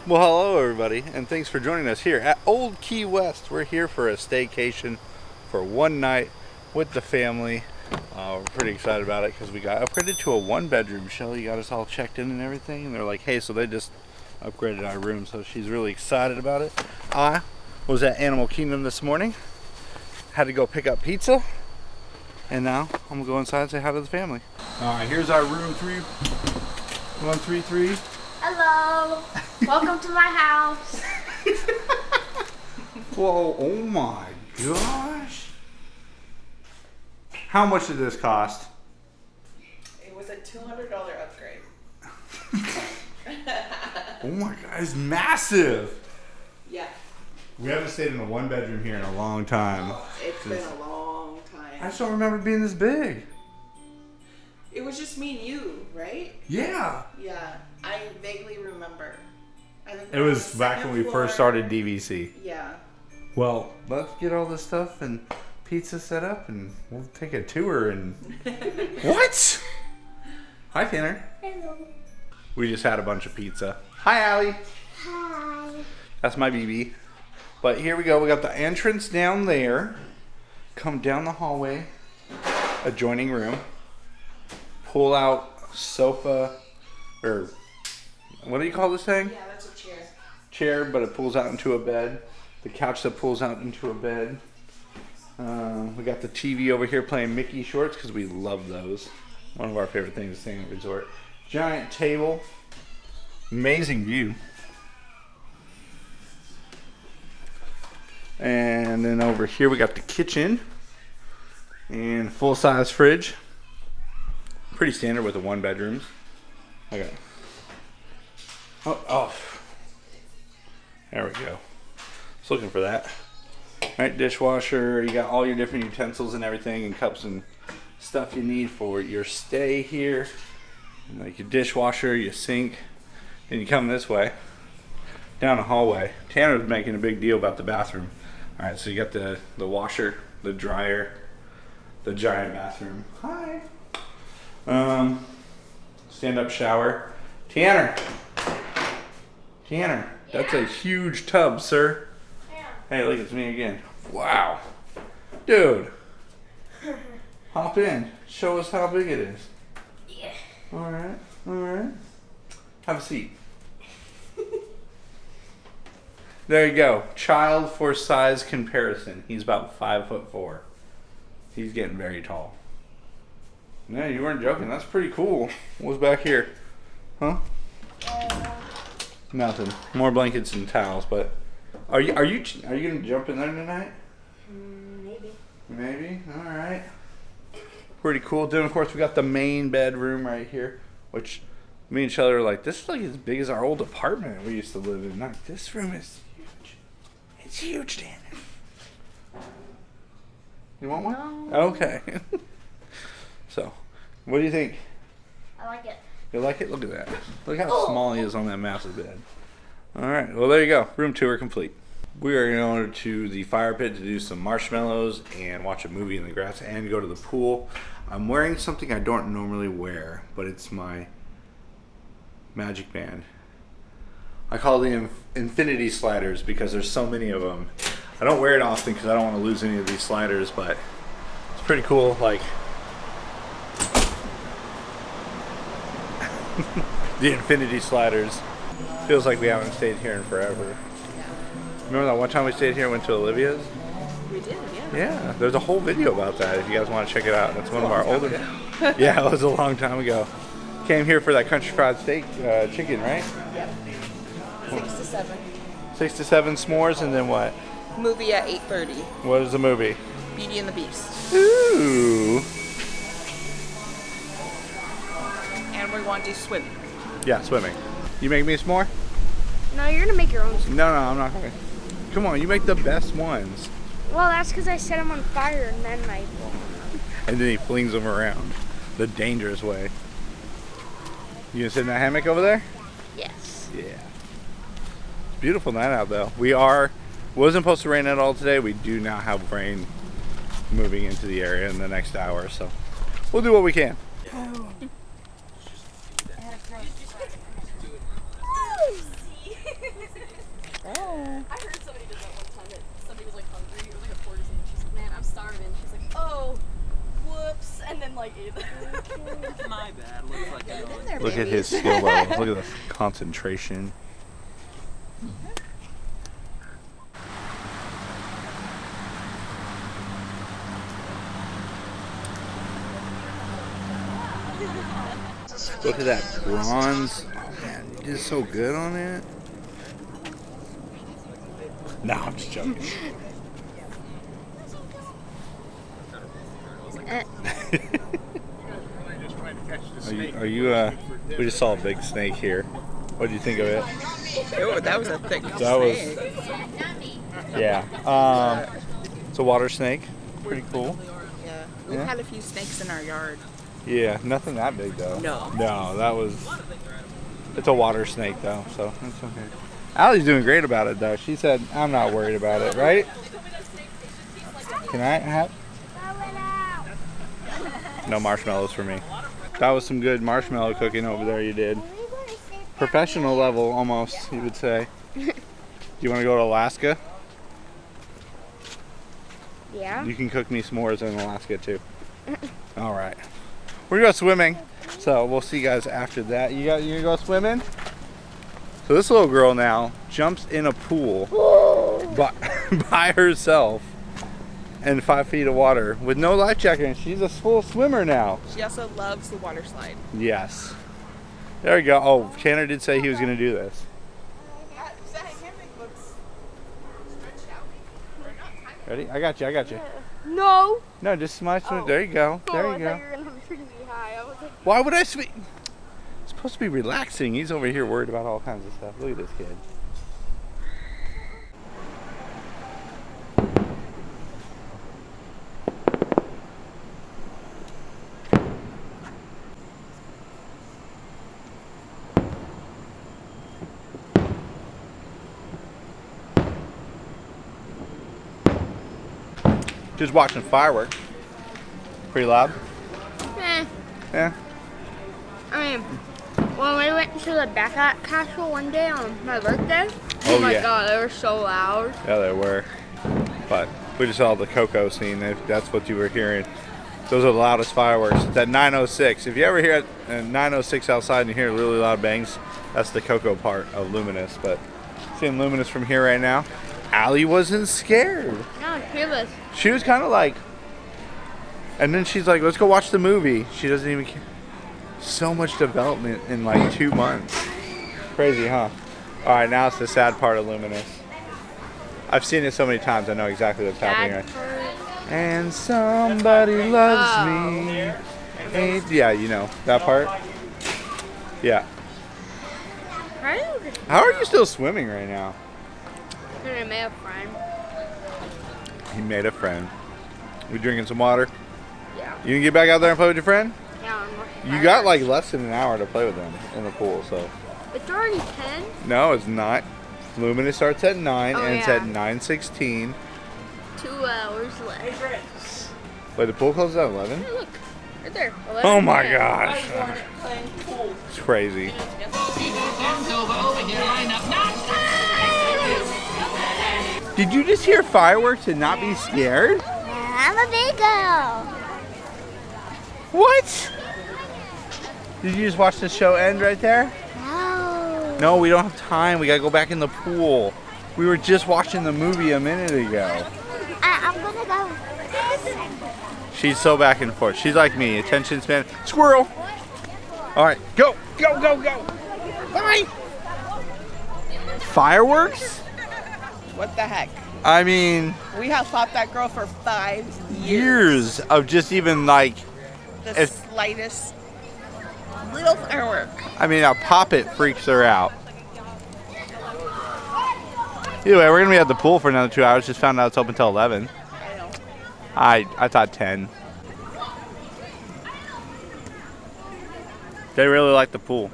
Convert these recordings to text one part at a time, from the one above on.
Well, hello everybody, and thanks for joining us here at Old Key West. We're here for a staycation for one night with the family. We're pretty excited about it because we got upgraded to a one-bedroom. Shelly got us all checked in and everything, and they're like, hey, so they just upgraded our room, so she's really excited about it. I was at Animal Kingdom this morning, had to go pick up pizza, and now I'm gonna go inside and say hi to the family. All right, here's our room 133. Hello. Welcome to my house. Whoa, oh my gosh. How much did this cost? It was a $200 upgrade. Oh my god, it's massive. Yeah. We haven't stayed in a one bedroom here in a long time. It's been a long time. I just don't remember being this big. It was just me and you, right? Yeah. Yeah. I vaguely remember. I think It was back when we first started DVC. Yeah. Well, let's get all this stuff and pizza set up and we'll take a tour and... What? Hi, Tanner. Hello. We just had a bunch of pizza. Hi, Allie. Hi. That's my BB. But here we go. We got the entrance down there. Come down the hallway. Adjoining room. Pull out sofa, or what do you call this thing? Yeah, that's a chair. Chair, but it pulls out into a bed. The couch that pulls out into a bed. We got the TV over here playing Mickey shorts because we love those. One of our favorite things to stay at a resort. Giant table. Amazing view. And then over here we got the kitchen and full-size fridge. Pretty standard with the one bedrooms. Okay. Oh. There we go. Just looking for that. Right, dishwasher. You got all your different utensils and everything, and cups and stuff you need for your stay here. And like your dishwasher, your sink. Then you come this way, down the hallway. Tanner's making a big deal about the bathroom. All right, so you got the washer, the dryer, the giant bathroom. Hi. Stand-up shower. Tanner, that's a huge tub, sir. Yeah. Hey, look, it's me again. Wow. Dude. Hop in. Show us how big it is. Yeah. All right. Have a seat. There you go. Child for size comparison. He's about 5'4". He's getting very tall. No, you weren't joking. That's pretty cool. What's back here? Huh? Nothing. More blankets and towels. But are you gonna jump in there tonight? Maybe. All right. Pretty cool. Then of course we got the main bedroom right here, which me and Shelly are like, this is like as big as our old apartment we used to live in. Like, this room is huge. It's huge, Tanner. You want one? No. Okay. So, what do you think? I like it. You like it? Look at that. Look how small he is on that massive bed. All right. Well, there you go. Room tour complete. We are going to the fire pit to do some marshmallows and watch a movie in the grass and go to the pool. I'm wearing something I don't normally wear, but it's my magic band. I call them infinity sliders because there's so many of them. I don't wear it often because I don't want to lose any of these sliders, but it's pretty cool. Like the infinity sliders. Feels like we haven't stayed here in forever. Remember that one time we stayed here and went to Olivia's? We did, yeah. Yeah, there's a whole video about that if you guys want to check it out. That's one of our older. Yeah, it was a long time ago. Came here for that country fried steak chicken, right? Yep. 6 to 7. 6 to 7 s'mores, and then what? Movie at 8:30. What is the movie? Beauty and the Beast. Ooh. And we want to do swimming. Yeah, swimming. You make me a s'more? No, you're gonna make your own. No, I'm not going. Come on, you make the best ones. Well, that's because I set them on fire and then I. And then he flings them around the dangerous way. You gonna sit in that hammock over there? Yes. Yeah. It's a beautiful night out though. Wasn't supposed to rain at all today. We do now have rain moving into the area in the next hour, so we'll do what we can. I heard somebody did that one time that somebody was like hungry. It was like a porter and she's like, man, I'm starving. She's like, oh, whoops, and then like ate it. My bad. Looks like I know. Look at his skill level. Look at the concentration. Look at that bronze. Oh man, you did so good on it. No, I'm just joking. We just saw a big snake here. What do you think of it? Oh, that was a thick That was, yeah. It's a water snake. Pretty cool. Yeah. We've had a few snakes in our yard. Yeah, nothing that big though. No. No, that was. It's a water snake though, so it's okay. Allie's doing great about it though. She said, "I'm not worried about it," right? Can I have? No marshmallows for me. That was some good marshmallow cooking over there. You did. Professional level, almost, you would say. Do you want to go to Alaska? Yeah. You can cook me s'mores in Alaska too. All right. We're gonna go swimming, so we'll see you guys after that. You gonna go swimming? So this little girl now jumps in a pool by herself in 5 feet of water with no life jacket, and she's a full swimmer now. She also loves the water slide. Yes. There we go. Oh, Tanner did say he was gonna do this. Ready? I got you. I got you. No. No, just smash. There you go. There you go. I thought you were gonna bring me high. I was like, Why would I swim? It's supposed to be relaxing. He's over here worried about all kinds of stuff. Look at this kid. Just watching fireworks. Pretty loud? eh. Yeah. I mean, when we went to the Backpack Castle one day on my birthday, Oh, oh my yeah. god, they were so loud. Yeah, they were. But we just saw the Cocoa scene. That's what you were hearing. Those are the loudest fireworks. It's at 9:06. If you ever hear it at 9:06 outside and you hear really loud bangs, that's the Cocoa part of Luminous. But seeing Luminous from here right now, Allie wasn't scared. No, she was. She was kind of like, and then she's like, let's go watch the movie. She doesn't even care. So much development in like 2 months. Crazy, huh? All right, now it's the sad part of Luminous. I've seen it so many times, I know exactly what's happening. Right? And somebody loves me. And, yeah, you know, that part. Yeah. How are you still swimming right now? I made a friend. He made a friend. We drinking some water? Yeah. You can get back out there and play with your friend? Yeah, I'm watching You got fireworks. like less than an hour to play with them in the pool, so. It's already 10. No, it's not. Luminous starts at 9 Oh, and it's yeah. at 9:16. 2 hours left. Wait, the pool closes at 11? Hey, look. Right there. 11 Oh my p.m. gosh. It's crazy. Did you just hear fireworks and not be scared? I'm a big girl. What? Did you just watch the show end right there? No. No, we don't have time. We gotta go back in the pool. We were just watching the movie a minute ago. I'm gonna go. She's so back and forth. She's like me, attention span. Squirrel! Alright, go! Go, go, go! Bye! Fireworks? What the heck? I mean, We have fought that girl for 5 years of just even like, The if- slightest little firework. I mean, a pop-it freaks her out. Either way, we're gonna be at the pool for another 2 hours. Just found out it's open till 11. I know. I thought 10. They really like the pool.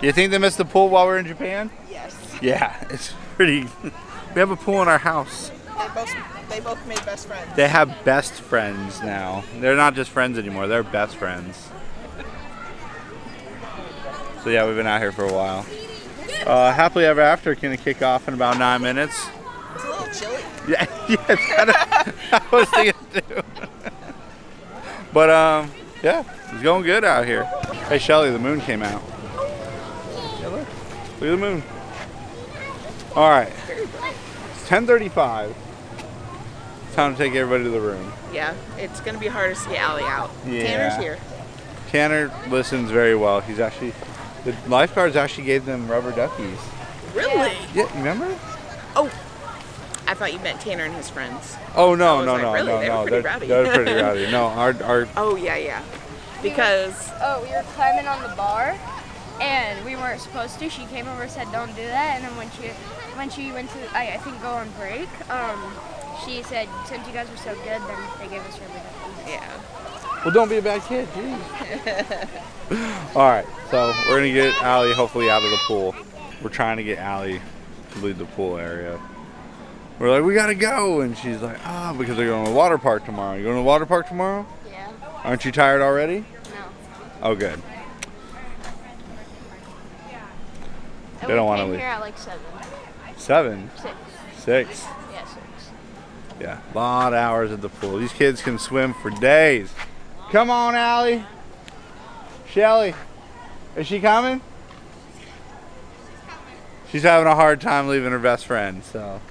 You think they missed the pool while we're in Japan? Yes. Yeah, it's pretty. We have a pool in our house. They both made best friends. They have best friends now. They're not just friends anymore, they're best friends. So yeah, we've been out here for a while. Happily Ever After gonna kick off in about 9 minutes. It's a little chilly. Yeah, it's kind of. I was thinking too. But yeah, it's going good out here. Hey Shelly, the moon came out. Yeah, look at the moon. All right, it's 10:35. It's time to take everybody to the room. Yeah, it's gonna be hard to get Allie out. Yeah. Tanner's here. Tanner listens very well. He's actually, the lifeguards actually gave them rubber duckies. Really? Yeah, remember? Oh, I thought you meant Tanner and his friends. Oh no, I was no, like, no, really? no, They were no. pretty rowdy. They're pretty rowdy. No, our Oh yeah. Because We were climbing on the bar, and we weren't supposed to. She came over and said, "Don't do that." And then when she went to, I think, go on break, she said, "Since you guys were so good, then they gave us rubber duckies." yeah. well, don't be a bad kid, geez. All right, so we're gonna get Allie hopefully out of the pool. We're trying to get Allie to leave the pool area. We're like, we gotta go, and she's like, because they're going to the water park tomorrow. You going to the water park tomorrow? Yeah. Aren't you tired already? No. Oh, good. And They don't we wanna came leave. here at like 7. 7, 6. 6. Yeah, 6. Yeah, a lot of hours at the pool. These kids can swim for days. Come on, Allie. Shelly, is she coming? She's having a hard time leaving her best friend, so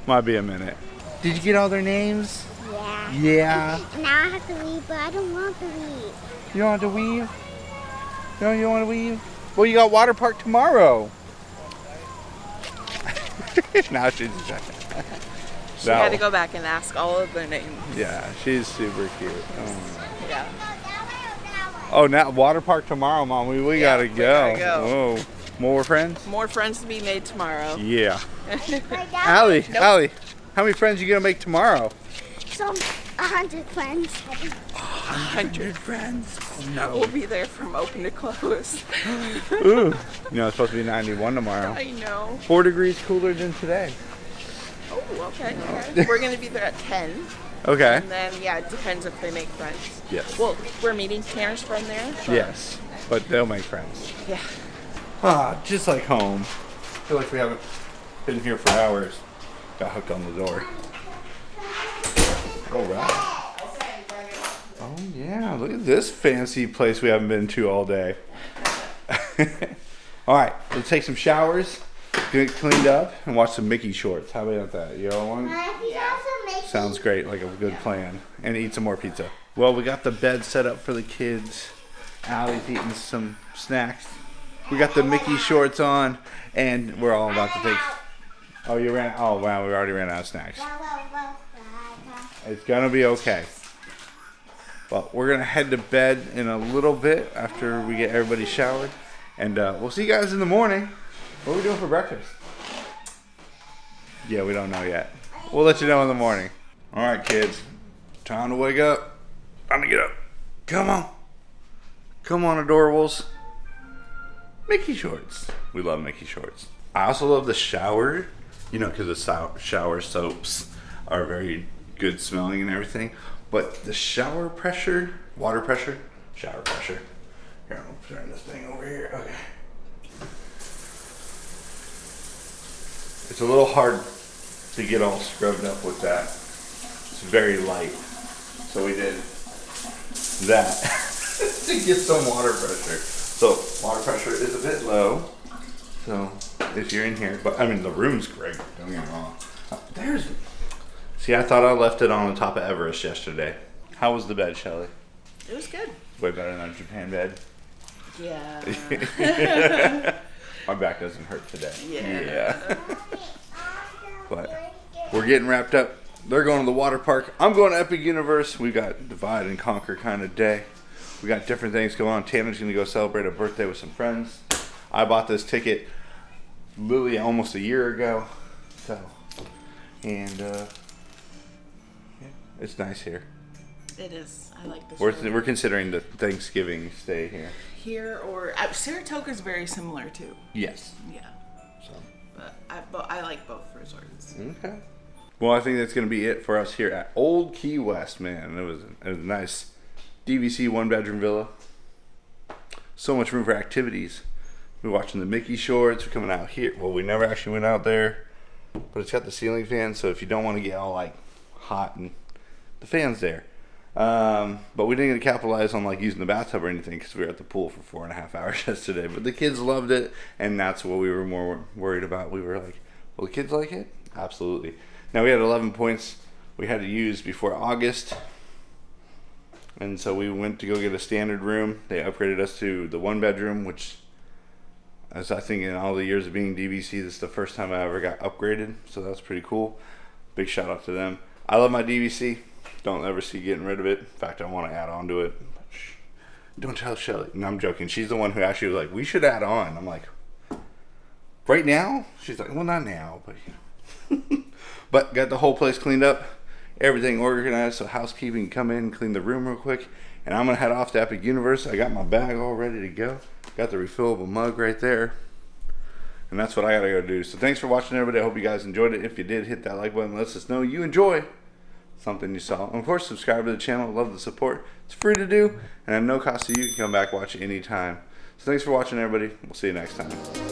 might be a minute. Did you get all their names? Yeah. Yeah. Now I have to leave, but I don't want to leave. You don't want to weave? No, you don't want to weave? Well, you got water park tomorrow. Now she's She had to go back and ask all of their names. Yeah, she's super cute. Yeah. Oh, now water park tomorrow, Mom. We Yeah, gotta we go. gotta go. Whoa, more friends? More friends to be made tomorrow. Yeah. Allie, Nope. Allie, how many friends you gonna make tomorrow? Some 100 friends. 100 friends. We'll be there from open to close. Ooh. You know, it's supposed to be 91 tomorrow. I know. 4 degrees cooler than today. Oh, okay. We're gonna be there at 10. Okay. And then, yeah, it depends if they make friends. Yes. Well, we're meeting Tanner's friend there. So. Yes, but they'll make friends. Yeah. Just like home. I feel like we haven't been here for hours. Got hooked on the door. All right. Oh yeah, look at this fancy place we haven't been to all day. All right, let's take some showers, get cleaned up, and watch some Mickey shorts. How about that? You all want? Sounds great, like a good plan. And eat some more pizza. Well, we got the bed set up for the kids. Allie's eating some snacks. We got the Mickey shorts on, and we're all about to take. Oh, you ran? Oh, wow, we already ran out of snacks. It's gonna be okay. But we're gonna head to bed in a little bit after we get everybody showered, and we'll see you guys in the morning. What are we doing for breakfast? Yeah, we don't know yet. We'll let you know in the morning. All right, kids, time to wake up. Time to get up. Come on. Come on, adorables. Mickey shorts. We love Mickey shorts. I also love the shower, you know, because the shower soaps are very good smelling and everything. But the shower pressure, water pressure, shower pressure. Here, I'm gonna turn this thing over here. Okay. It's a little hard to get all scrubbed up with that. It's very light. So we did that to get some water pressure. So water pressure is a bit low. So if you're in here, but I mean the room's great, don't get me wrong. See, I thought I left it on the top of Everest yesterday. How was the bed, Shelly? It was good. Way better than our Japan bed. Yeah. My back doesn't hurt today. Yeah. But we're getting wrapped up. They're going to the water park. I'm going to Epic Universe. We got divide and conquer kind of day. We got different things going on. Tanner's going to go celebrate a birthday with some friends. I bought this ticket literally almost a year ago. So, and yeah, it's nice here. It is. I like this. We're considering the Thanksgiving stay here. Here or Saratoga is very similar too. Yes. Yeah. So. But I like both resorts. Okay. Well, I think that's going to be it for us here at Old Key West, man. It was a nice DVC 1-bedroom villa. So much room for activities. We're watching the Mickey shorts. We're coming out here. Well, we never actually went out there, but it's got the ceiling fan, so if you don't want to get all like hot, and the fan's there. But we didn't get to capitalize on like using the bathtub or anything because we were at the pool for 4.5 hours yesterday. But the kids loved it, and that's what we were more worried about. We were like, will the kids like it? Absolutely. Now we had 11 points we had to use before August. And so we went to go get a standard room. They upgraded us to the 1-bedroom, which, as I think in all the years of being DVC, this is the first time I ever got upgraded. So that's pretty cool. Big shout out to them. I love my DVC. Don't ever see getting rid of it. In fact, I want to add on to it. Shh. Don't tell Shelly. No, I'm joking. She's the one who actually was like, we should add on. I'm like, right now? She's like, well, not now, but you know. But got the whole place cleaned up. Everything organized, so housekeeping can come in and clean the room real quick. And I'm going to head off to Epic Universe. I got my bag all ready to go. Got the refillable mug right there. And that's what I got to go do. So thanks for watching, everybody. I hope you guys enjoyed it. If you did, hit that like button. Let us know you enjoy something you saw. And of course, subscribe to the channel. Love the support. It's free to do. And at no cost to you. You can come back, watch it anytime. So thanks for watching, everybody. We'll see you next time.